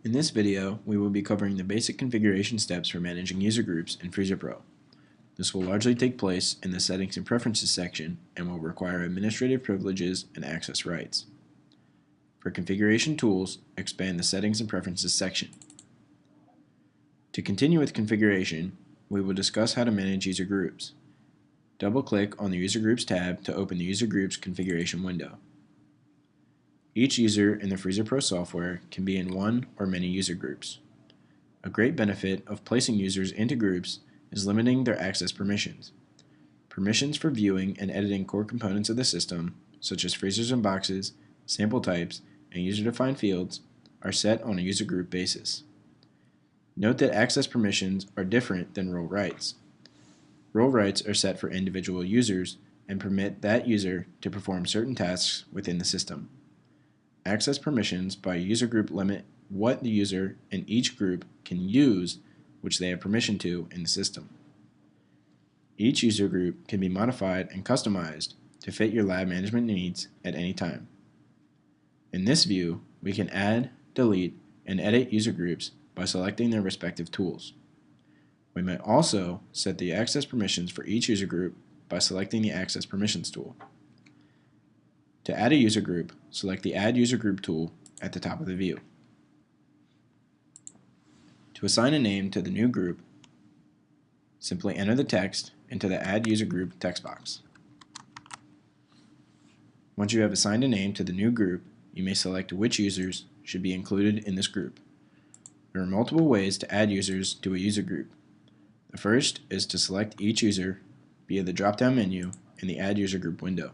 In this video, we will be covering the basic configuration steps for managing user groups in FreezerPro. This will largely take place in the Settings and Preferences section and will require administrative privileges and access rights. For configuration tools, expand the Settings and Preferences section. To continue with configuration, we will discuss how to manage user groups. Double-click on the User Groups tab to open the User Groups configuration window. Each user in the FreezerPro software can be in one or many user groups. A great benefit of placing users into groups is limiting their access permissions. Permissions for viewing and editing core components of the system, such as freezers and boxes, sample types, and user-defined fields, are set on a user group basis. Note that access permissions are different than role rights. Role rights are set for individual users and permit that user to perform certain tasks within the system. Access permissions by user group limit what the user in each group can use which they have permission to in the system. Each user group can be modified and customized to fit your lab management needs at any time. In this view, we can add, delete, and edit user groups by selecting their respective tools. We may also set the access permissions for each user group by selecting the Access Permissions tool. To add a user group, select the Add User Group tool at the top of the view. To assign a name to the new group, simply enter the text into the Add User Group text box. Once you have assigned a name to the new group, you may select which users should be included in this group. There are multiple ways to add users to a user group. The first is to select each user via the drop-down menu in the Add User Group window.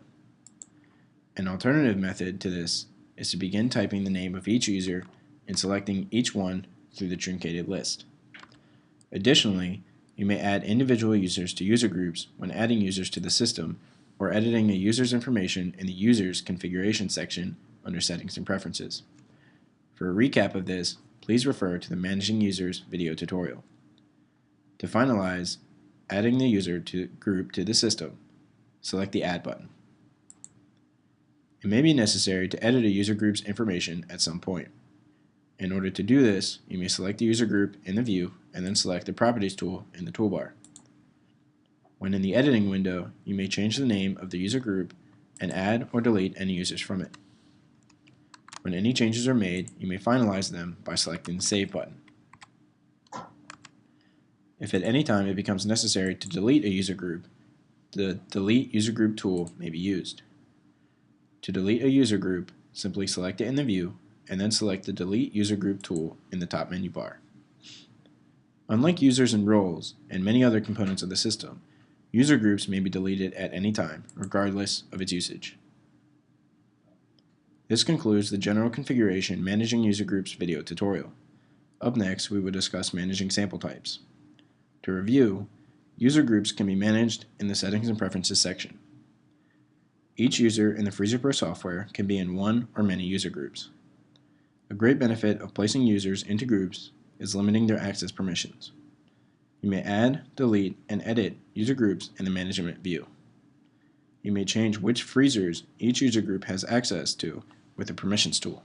An alternative method to this is to begin typing the name of each user and selecting each one through the truncated list. Additionally, you may add individual users to user groups when adding users to the system or editing a user's information in the Users Configuration section under Settings and Preferences. For a recap of this, please refer to the Managing Users video tutorial. To finalize adding the user group to the system, select the Add button. It may be necessary to edit a user group's information at some point. In order to do this, you may select the user group in the view and then select the Properties tool in the toolbar. When in the editing window, you may change the name of the user group and add or delete any users from it. When any changes are made, you may finalize them by selecting the Save button. If at any time it becomes necessary to delete a user group, the Delete User Group tool may be used. To delete a user group, simply select it in the view and then select the Delete User Group tool in the top menu bar. Unlike users and roles and many other components of the system, user groups may be deleted at any time, regardless of its usage. This concludes the General Configuration Managing User Groups video tutorial. Up next, we will discuss managing sample types. To review, user groups can be managed in the Settings and Preferences section. Each user in the FreezerPro software can be in one or many user groups. A great benefit of placing users into groups is limiting their access permissions. You may add, delete, and edit user groups in the Management view. You may change which freezers each user group has access to with the Permissions tool.